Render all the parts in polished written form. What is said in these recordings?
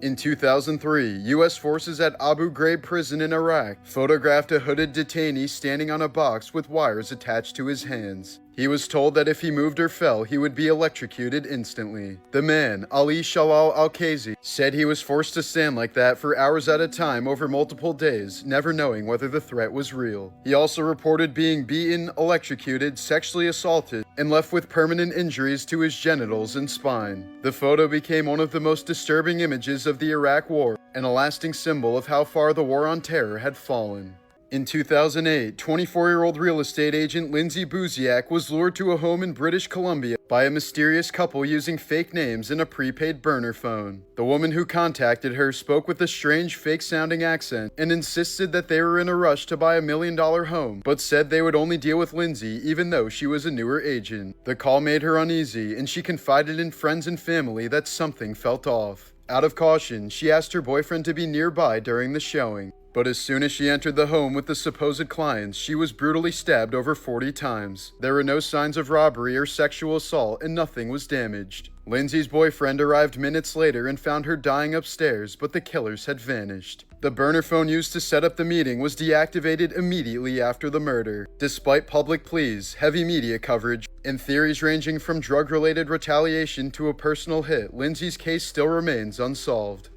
In 2003, U.S. forces at Abu Ghraib prison in Iraq photographed a hooded detainee standing on a box with wires attached to his hands. He was told that if he moved or fell, he would be electrocuted instantly. The man, Ali Shalal al-Qazi, said he was forced to stand like that for hours at a time over multiple days, never knowing whether the threat was real. He also reported being beaten, electrocuted, sexually assaulted, and left with permanent injuries to his genitals and spine. The photo became one of the most disturbing images of the Iraq War and a lasting symbol of how far the war on terror had fallen. In 2008, 24-year-old real estate agent Lindsay Buziak was lured to a home in British Columbia by a mysterious couple using fake names and a prepaid burner phone. The woman who contacted her spoke with a strange fake-sounding accent and insisted that they were in a rush to buy $1 million home, but said they would only deal with Lindsay even though she was a newer agent. The call made her uneasy, and she confided in friends and family that something felt off. Out of caution, she asked her boyfriend to be nearby during the showing. But as soon as she entered the home with the supposed clients, she was brutally stabbed over 40 times. There were no signs of robbery or sexual assault, and nothing was damaged. Lindsay's boyfriend arrived minutes later and found her dying upstairs, but the killers had vanished. The burner phone used to set up the meeting was deactivated immediately after the murder. Despite public pleas, heavy media coverage, and theories ranging from drug-related retaliation to a personal hit, Lindsay's case still remains unsolved.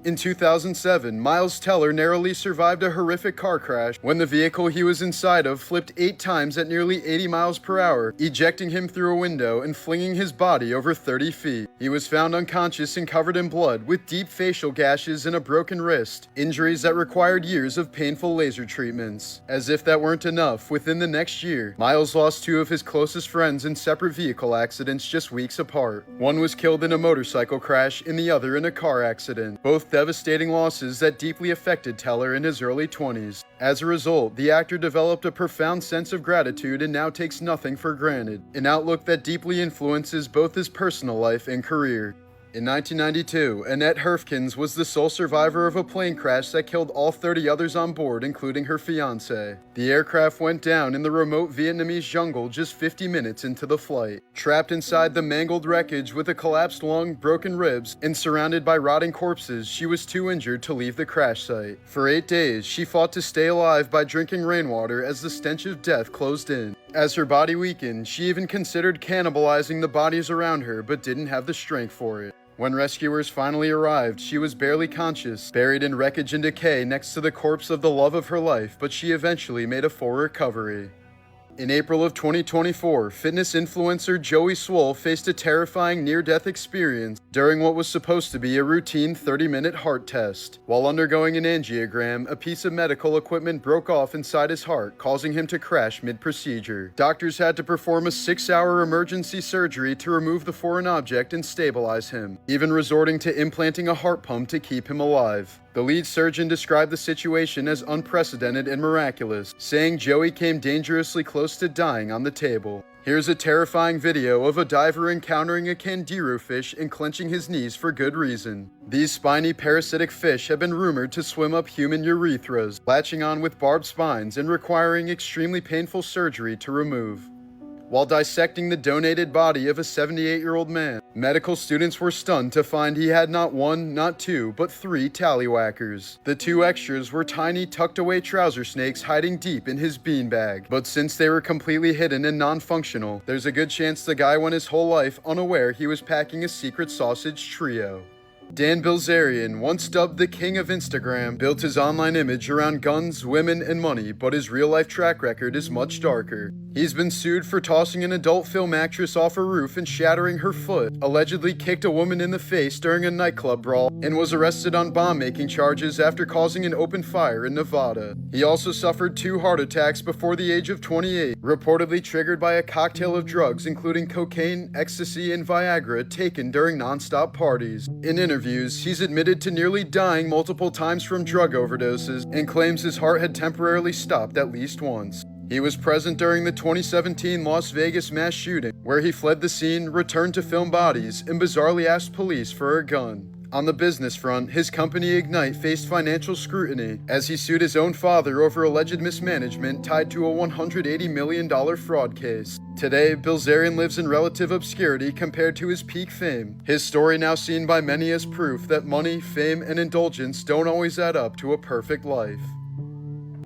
In 2007, Miles Teller narrowly survived a horrific car crash when the vehicle he was inside of flipped 8 times at nearly 80 miles per hour, ejecting him through a window and flinging his body over 30 feet. He was found unconscious and covered in blood, with deep facial gashes and a broken wrist, injuries that required years of painful laser treatments. As if that weren't enough, within the next year, Miles lost 2 of his closest friends in separate vehicle accidents just weeks apart. One was killed in a motorcycle crash and the other in a car accident, both devastating losses that deeply affected Teller in his early 20s. As a result, the actor developed a profound sense of gratitude and now takes nothing for granted, an outlook that deeply influences both his personal life and career. In 1992, Annette Herfkens was the sole survivor of a plane crash that killed all 30 others on board, including her fiancé. The aircraft went down in the remote Vietnamese jungle just 50 minutes into the flight. Trapped inside the mangled wreckage with a collapsed lung, broken ribs, and surrounded by rotting corpses, she was too injured to leave the crash site. For 8 days, she fought to stay alive by drinking rainwater as the stench of death closed in. As her body weakened, she even considered cannibalizing the bodies around her, but didn't have the strength for it. When rescuers finally arrived, she was barely conscious, buried in wreckage and decay next to the corpse of the love of her life, but she eventually made a full recovery. In April of 2024, fitness influencer Joey Swoll faced a terrifying near-death experience during what was supposed to be a routine 30-minute heart test. While undergoing an angiogram, a piece of medical equipment broke off inside his heart, causing him to crash mid-procedure. Doctors had to perform a 6-hour emergency surgery to remove the foreign object and stabilize him, even resorting to implanting a heart pump to keep him alive. The lead surgeon described the situation as unprecedented and miraculous, saying Joey came dangerously close to dying on the table. Here's a terrifying video of a diver encountering a candiru fish and clenching his knees for good reason. These spiny parasitic fish have been rumored to swim up human urethras, latching on with barbed spines and requiring extremely painful surgery to remove. While dissecting the donated body of a 78-year-old man, medical students were stunned to find he had not 1, not 2, but 3 tallywhackers. The 2 extras were tiny, tucked-away trouser snakes hiding deep in his beanbag. But since they were completely hidden and non-functional, there's a good chance the guy went his whole life unaware he was packing a secret sausage trio. Dan Bilzerian, once dubbed the king of Instagram, built his online image around guns, women, and money, but his real-life track record is much darker. He's been sued for tossing an adult film actress off a roof and shattering her foot, allegedly kicked a woman in the face during a nightclub brawl, and was arrested on bomb-making charges after causing an open fire in Nevada. He also suffered 2 heart attacks before the age of 28, reportedly triggered by a cocktail of drugs including cocaine, ecstasy, and Viagra taken during non-stop parties. In interviews, he's admitted to nearly dying multiple times from drug overdoses and claims his heart had temporarily stopped at least once. He was present during the 2017 Las Vegas mass shooting, where he fled the scene, returned to film bodies, and bizarrely asked police for a gun. On the business front, his company Ignite faced financial scrutiny as he sued his own father over alleged mismanagement tied to a $180 million fraud case. Today, Bilzerian lives in relative obscurity compared to his peak fame, his story now seen by many as proof that money, fame, and indulgence don't always add up to a perfect life.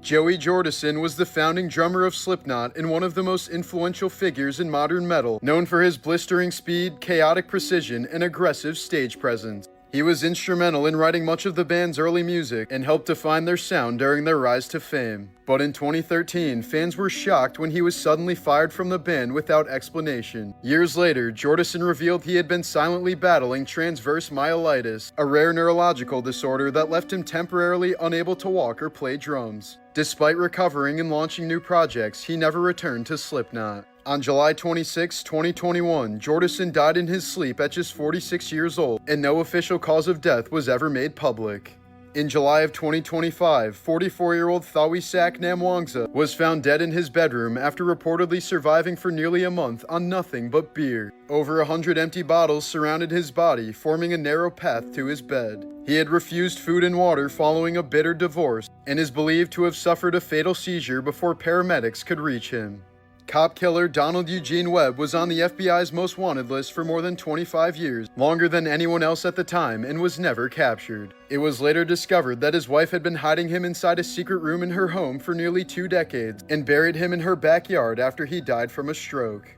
Joey Jordison was the founding drummer of Slipknot and one of the most influential figures in modern metal, known for his blistering speed, chaotic precision, and aggressive stage presence. He was instrumental in writing much of the band's early music and helped define their sound during their rise to fame. But in 2013, fans were shocked when he was suddenly fired from the band without explanation. Years later, Jordison revealed he had been silently battling transverse myelitis, a rare neurological disorder that left him temporarily unable to walk or play drums. Despite recovering and launching new projects, he never returned to Slipknot. On July 26, 2021, Jordison died in his sleep at just 46 years old, and no official cause of death was ever made public. In July of 2025, 44-year-old Thawisak Namwangsa was found dead in his bedroom after reportedly surviving for nearly a month on nothing but beer. Over 100 empty bottles surrounded his body, forming a narrow path to his bed. He had refused food and water following a bitter divorce, and is believed to have suffered a fatal seizure before paramedics could reach him. Cop killer Donald Eugene Webb was on the FBI's most wanted list for more than 25 years, longer than anyone else at the time, and was never captured. It was later discovered that his wife had been hiding him inside a secret room in her home for nearly 2 decades and buried him in her backyard after he died from a stroke.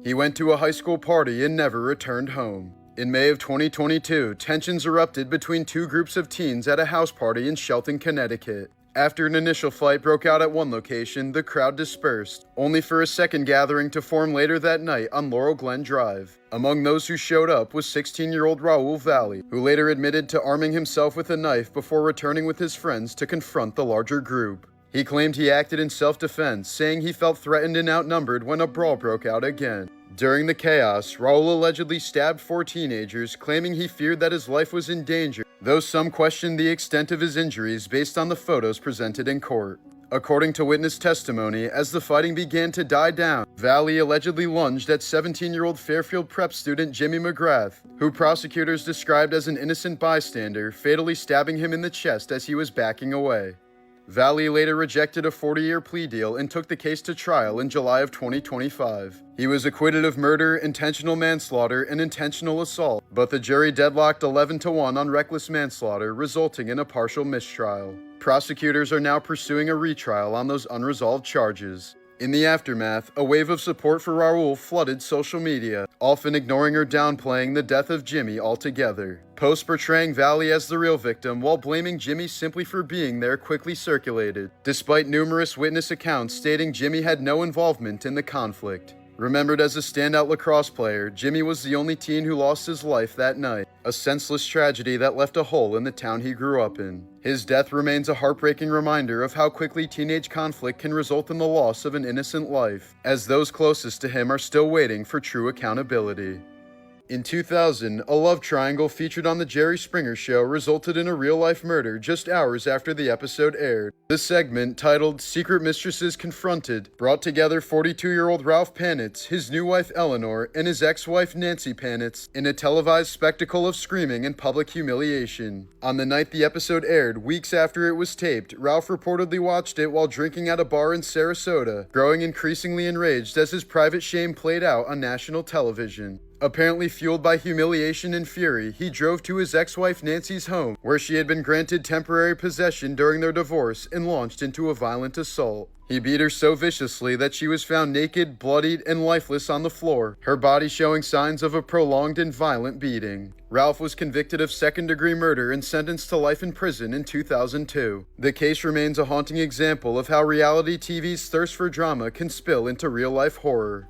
He went to a high school party and never returned home. In May of 2022, tensions erupted between 2 groups of teens at a house party in Shelton, Connecticut. After an initial fight broke out at one location, the crowd dispersed, only for a second gathering to form later that night on Laurel Glen Drive. Among those who showed up was 16-year-old Raul Valley, who later admitted to arming himself with a knife before returning with his friends to confront the larger group. He claimed he acted in self-defense, saying he felt threatened and outnumbered when a brawl broke out again. During the chaos, Raul allegedly stabbed 4 teenagers, claiming he feared that his life was in danger, though some questioned the extent of his injuries based on the photos presented in court. According to witness testimony, as the fighting began to die down, Valley allegedly lunged at 17-year-old Fairfield Prep student Jimmy McGrath, who prosecutors described as an innocent bystander, fatally stabbing him in the chest as he was backing away. Valley later rejected a 40-year plea deal and took the case to trial in July of 2025. He was acquitted of murder, intentional manslaughter, and intentional assault, but the jury deadlocked 11-1 on reckless manslaughter, resulting in a partial mistrial. Prosecutors are now pursuing a retrial on those unresolved charges. In the aftermath, a wave of support for Raul flooded social media, often ignoring or downplaying the death of Jimmy altogether. Posts portraying Valley as the real victim while blaming Jimmy simply for being there quickly circulated, despite numerous witness accounts stating Jimmy had no involvement in the conflict. Remembered as a standout lacrosse player, Jimmy was the only teen who lost his life that night, a senseless tragedy that left a hole in the town he grew up in. His death remains a heartbreaking reminder of how quickly teenage conflict can result in the loss of an innocent life, as those closest to him are still waiting for true accountability. In 2000, a love triangle featured on The Jerry Springer Show resulted in a real-life murder just hours after the episode aired. The segment, titled Secret Mistresses Confronted, brought together 42-year-old Ralph Panitz, his new wife Eleanor, and his ex-wife Nancy Panitz in a televised spectacle of screaming and public humiliation. On the night the episode aired, weeks after it was taped, Ralph reportedly watched it while drinking at a bar in Sarasota, growing increasingly enraged as his private shame played out on national television. Apparently fueled by humiliation and fury, he drove to his ex-wife Nancy's home, where she had been granted temporary possession during their divorce, and launched into a violent assault. He beat her so viciously that she was found naked, bloodied, and lifeless on the floor, her body showing signs of a prolonged and violent beating. Ralph was convicted of second-degree murder and sentenced to life in prison in 2002. The case remains a haunting example of how reality TV's thirst for drama can spill into real-life horror.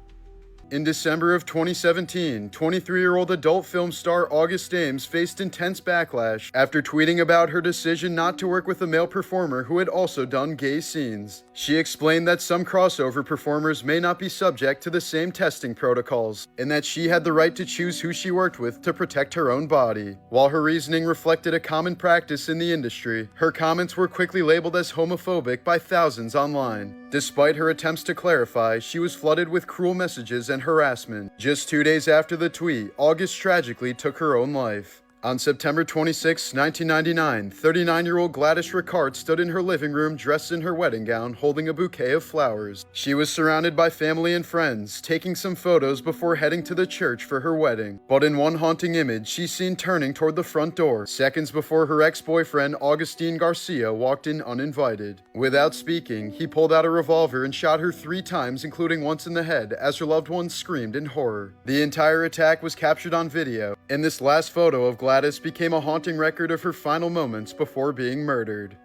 In December of 2017, 23-year-old adult film star August Ames faced intense backlash after tweeting about her decision not to work with a male performer who had also done gay scenes. She explained that some crossover performers may not be subject to the same testing protocols, and that she had the right to choose who she worked with to protect her own body. While her reasoning reflected a common practice in the industry, her comments were quickly labeled as homophobic by thousands online. Despite her attempts to clarify, she was flooded with cruel messages and harassment. Just 2 days after the tweet, August tragically took her own life. On September 26, 1999, 39-year-old Gladys Ricard stood in her living room dressed in her wedding gown, holding a bouquet of flowers. She was surrounded by family and friends, taking some photos before heading to the church for her wedding. But in one haunting image, she's seen turning toward the front door, seconds before her ex-boyfriend, Augustine Garcia, walked in uninvited. Without speaking, he pulled out a revolver and shot her 3 times, including once in the head, as her loved one screamed in horror. The entire attack was captured on video, and this last photo of Gladys became a haunting record of her final moments before being murdered.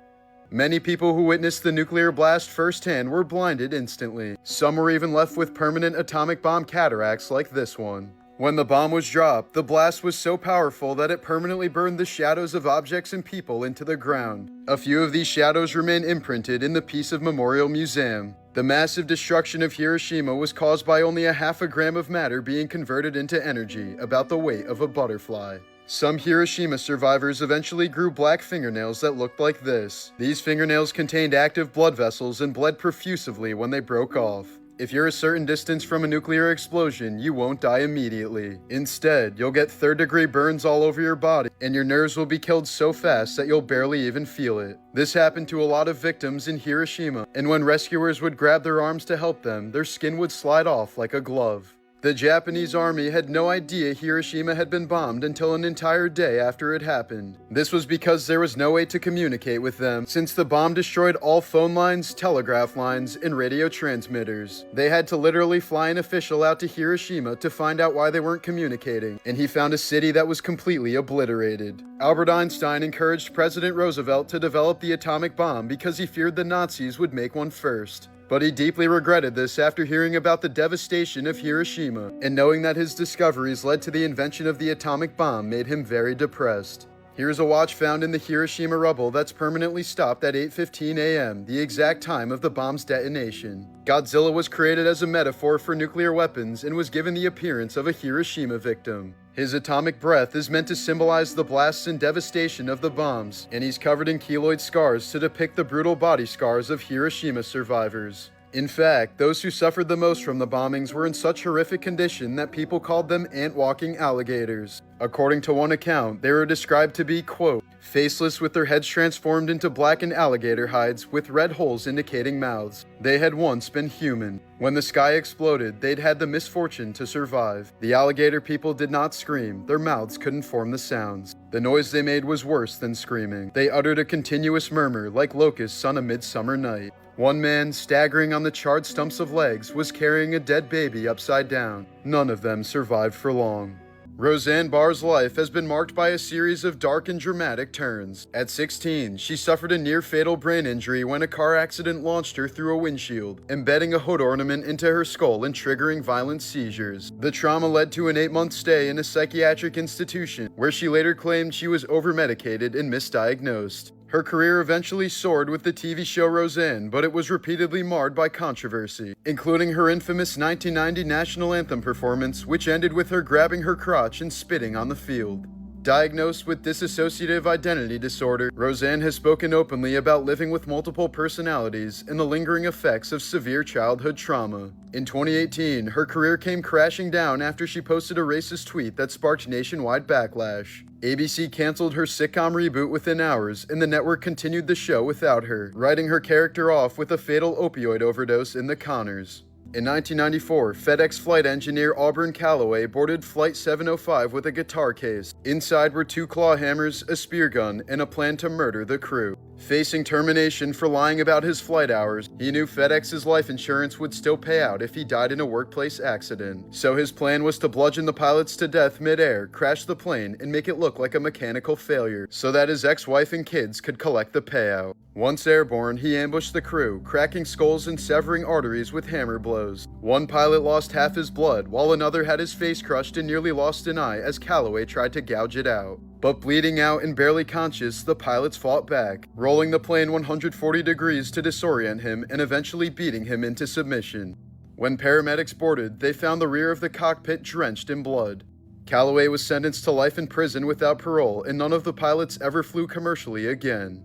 Many people who witnessed the nuclear blast firsthand were blinded instantly. Some were even left with permanent atomic bomb cataracts like this one. When the bomb was dropped, the blast was so powerful that it permanently burned the shadows of objects and people into the ground. A few of these shadows remain imprinted in the Peace of Memorial Museum. The massive destruction of Hiroshima was caused by only a half a gram of matter being converted into energy, about the weight of a butterfly. Some Hiroshima survivors eventually grew black fingernails that looked like this. These fingernails contained active blood vessels and bled profusively when they broke off. If you're a certain distance from a nuclear explosion, you won't die immediately. Instead, you'll get third-degree burns all over your body, and your nerves will be killed so fast that you'll barely even feel it. This happened to a lot of victims in Hiroshima, and when rescuers would grab their arms to help them, their skin would slide off like a glove. The Japanese army had no idea Hiroshima had been bombed until an entire day after it happened. This was because there was no way to communicate with them, since the bomb destroyed all phone lines, telegraph lines, and radio transmitters. They had to literally fly an official out to Hiroshima to find out why they weren't communicating, and he found a city that was completely obliterated. Albert Einstein encouraged President Roosevelt to develop the atomic bomb because he feared the Nazis would make one first. But he deeply regretted this after hearing about the devastation of Hiroshima, and knowing that his discoveries led to the invention of the atomic bomb made him very depressed. Here's a watch found in the Hiroshima rubble that's permanently stopped at 8:15 a.m., the exact time of the bomb's detonation. Godzilla was created as a metaphor for nuclear weapons and was given the appearance of a Hiroshima victim. His atomic breath is meant to symbolize the blasts and devastation of the bombs, and he's covered in keloid scars to depict the brutal body scars of Hiroshima survivors. In fact, those who suffered the most from the bombings were in such horrific condition that people called them ant-walking alligators. According to one account, they were described to be, quote, faceless with their heads transformed into blackened alligator hides with red holes indicating mouths. They had once been human. When the sky exploded, they'd had the misfortune to survive. The alligator people did not scream. Their mouths couldn't form the sounds. The noise they made was worse than screaming. They uttered a continuous murmur like locusts on a midsummer night. One man, staggering on the charred stumps of legs, was carrying a dead baby upside down. None of them survived for long. Roseanne Barr's life has been marked by a series of dark and dramatic turns. At 16, she suffered a near-fatal brain injury when a car accident launched her through a windshield, embedding a hood ornament into her skull and triggering violent seizures. The trauma led to an 8-month stay in a psychiatric institution, where she later claimed she was over-medicated and misdiagnosed. Her career eventually soared with the TV show Roseanne, but it was repeatedly marred by controversy, including her infamous 1990 national anthem performance, which ended with her grabbing her crotch and spitting on the field. Diagnosed with dissociative identity disorder, Roseanne has spoken openly about living with multiple personalities and the lingering effects of severe childhood trauma. In 2018, her career came crashing down after she posted a racist tweet that sparked nationwide backlash. ABC canceled her sitcom reboot within hours, and the network continued the show without her, writing her character off with a fatal opioid overdose in the Connors. In 1994, FedEx flight engineer Auburn Calloway boarded Flight 705 with a guitar case. Inside were 2 claw hammers, a spear gun, and a plan to murder the crew. Facing termination for lying about his flight hours, he knew FedEx's life insurance would still pay out if he died in a workplace accident. So his plan was to bludgeon the pilots to death mid-air, crash the plane, and make it look like a mechanical failure, so that his ex-wife and kids could collect the payout. Once airborne, he ambushed the crew, cracking skulls and severing arteries with hammer blows. One pilot lost half his blood, while another had his face crushed and nearly lost an eye as Calloway tried to gouge it out. But bleeding out and barely conscious, the pilots fought back, rolling the plane 140 degrees to disorient him and eventually beating him into submission. When paramedics boarded, they found the rear of the cockpit drenched in blood. Calloway was sentenced to life in prison without parole, and none of the pilots ever flew commercially again.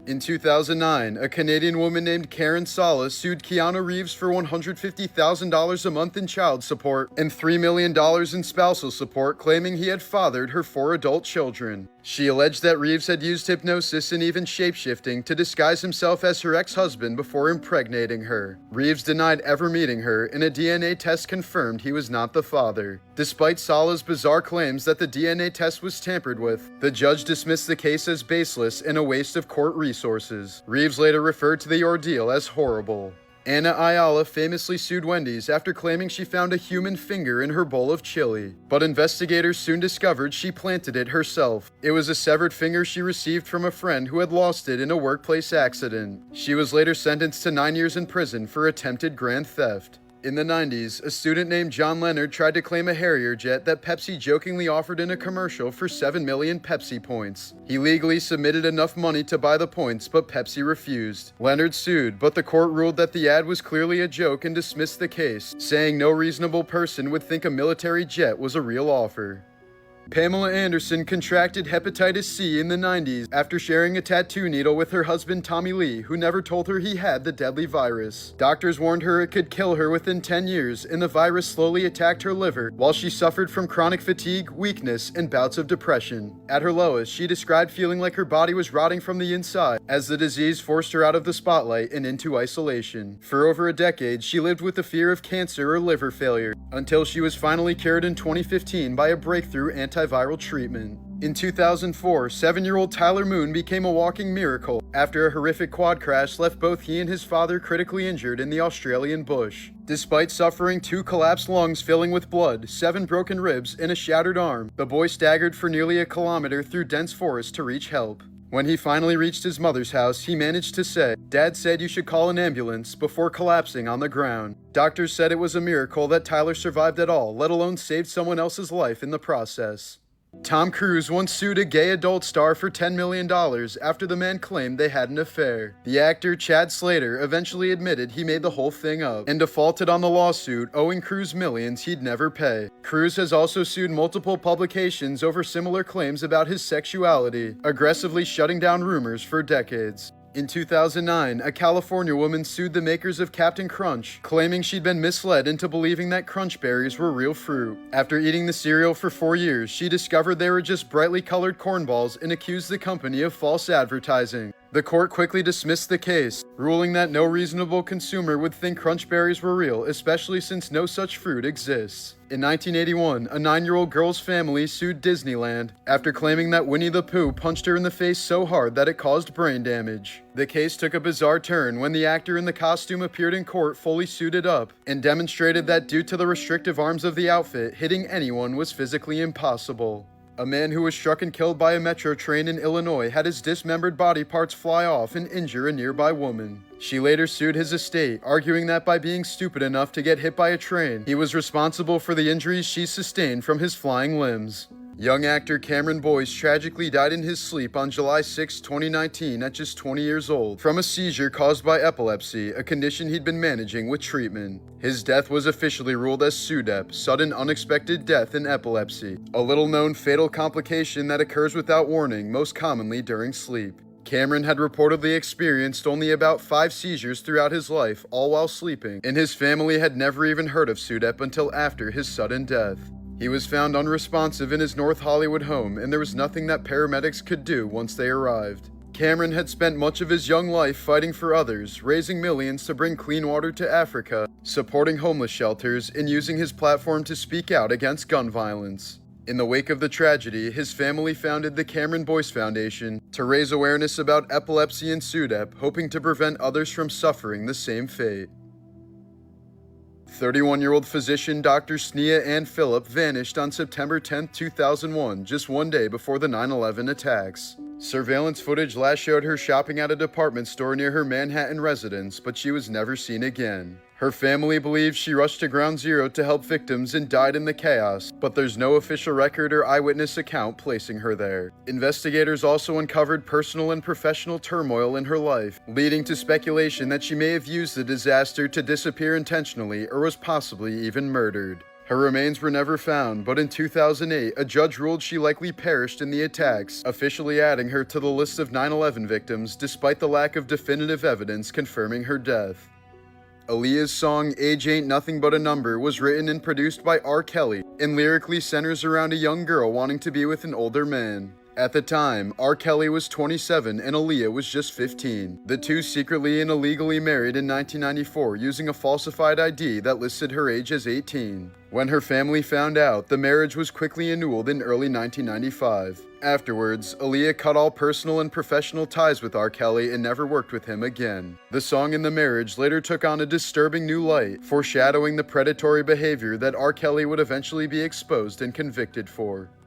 In 2009, a Canadian woman named Karen Salas sued Keanu Reeves for $150,000 a month in child support and $3 million in spousal support, claiming he had fathered her 4 adult children. She alleged that Reeves had used hypnosis and even shapeshifting to disguise himself as her ex-husband before impregnating her. Reeves denied ever meeting her, and a DNA test confirmed he was not the father. Despite Sala's bizarre claims that the DNA test was tampered with, the judge dismissed the case as baseless and a waste of court resources. Reeves later referred to the ordeal as horrible. Ana Ayala famously sued Wendy's after claiming she found a human finger in her bowl of chili, but investigators soon discovered she planted it herself. It was a severed finger she received from a friend who had lost it in a workplace accident. She was later sentenced to 9 years in prison for attempted grand theft. In the 90s, a student named John Leonard tried to claim a Harrier jet that Pepsi jokingly offered in a commercial for 7 million Pepsi points. He legally submitted enough money to buy the points, but Pepsi refused. Leonard sued, but the court ruled that the ad was clearly a joke and dismissed the case, saying no reasonable person would think a military jet was a real offer. Pamela Anderson contracted hepatitis C in the 90s after sharing a tattoo needle with her husband Tommy Lee, who never told her he had the deadly virus. Doctors warned her it could kill her within 10 years, and the virus slowly attacked her liver, while she suffered from chronic fatigue, weakness, and bouts of depression. At her lowest, she described feeling like her body was rotting from the inside, as the disease forced her out of the spotlight and into isolation. For over a decade, she lived with the fear of cancer or liver failure, until she was finally cured in 2015 by a breakthrough antiviral treatment. In 2004, 7-year-old Tyler Moon became a walking miracle after a horrific quad crash left both he and his father critically injured in the Australian bush. Despite suffering 2 collapsed lungs filling with blood, 7 broken ribs, and a shattered arm, the boy staggered for nearly a kilometer through dense forest to reach help. When he finally reached his mother's house, he managed to say, "Dad said you should call an ambulance," before collapsing on the ground. Doctors said it was a miracle that Tyler survived at all, let alone saved someone else's life in the process. Tom Cruise once sued a gay adult star for $10 million after the man claimed they had an affair. The actor Chad Slater eventually admitted he made the whole thing up and defaulted on the lawsuit, owing Cruise millions he'd never pay. Cruise has also sued multiple publications over similar claims about his sexuality, aggressively shutting down rumors for decades. In 2009, a California woman sued the makers of Captain Crunch, claiming she'd been misled into believing that Crunch berries were real fruit. After eating the cereal for 4 years, she discovered they were just brightly colored cornballs and accused the company of false advertising. The court quickly dismissed the case, ruling that no reasonable consumer would think Crunch berries were real, especially since no such fruit exists. In 1981, a 9-year-old girl's family sued Disneyland after claiming that Winnie the Pooh punched her in the face so hard that it caused brain damage. The case took a bizarre turn when the actor in the costume appeared in court fully suited up and demonstrated that due to the restrictive arms of the outfit, hitting anyone was physically impossible. A man who was struck and killed by a metro train in Illinois had his dismembered body parts fly off and injure a nearby woman. She later sued his estate, arguing that by being stupid enough to get hit by a train, he was responsible for the injuries she sustained from his flying limbs. Young actor Cameron Boyce tragically died in his sleep on July 6, 2019 at just 20 years old from a seizure caused by epilepsy, a condition he'd been managing with treatment. His death was officially ruled as SUDEP, sudden unexpected death in epilepsy, a little-known fatal complication that occurs without warning, most commonly during sleep. Cameron had reportedly experienced only about 5 seizures throughout his life, all while sleeping, and his family had never even heard of SUDEP until after his sudden death. He was found unresponsive in his North Hollywood home, and there was nothing that paramedics could do once they arrived. Cameron had spent much of his young life fighting for others, raising millions to bring clean water to Africa, supporting homeless shelters, and using his platform to speak out against gun violence. In the wake of the tragedy, his family founded the Cameron Boyce Foundation to raise awareness about epilepsy and SUDEP, hoping to prevent others from suffering the same fate. 31-year-old physician Dr. Sneha Ann Phillip vanished on September 10, 2001, just one day before the 9/11 attacks. Surveillance footage last showed her shopping at a department store near her Manhattan residence, but she was never seen again. Her family believes she rushed to Ground Zero to help victims and died in the chaos, but there's no official record or eyewitness account placing her there. Investigators also uncovered personal and professional turmoil in her life, leading to speculation that she may have used the disaster to disappear intentionally or was possibly even murdered. Her remains were never found, but in 2008, a judge ruled she likely perished in the attacks, officially adding her to the list of 9/11 victims despite the lack of definitive evidence confirming her death. Aaliyah's song Age Ain't Nothing But a Number was written and produced by R. Kelly, and lyrically centers around a young girl wanting to be with an older man. At the time, R. Kelly was 27 and Aaliyah was just 15. The two secretly and illegally married in 1994 using a falsified ID that listed her age as 18. When her family found out, the marriage was quickly annulled in early 1995. Afterwards, Aaliyah cut all personal and professional ties with R. Kelly and never worked with him again. The song and the marriage later took on a disturbing new light, foreshadowing the predatory behavior that R. Kelly would eventually be exposed and convicted for.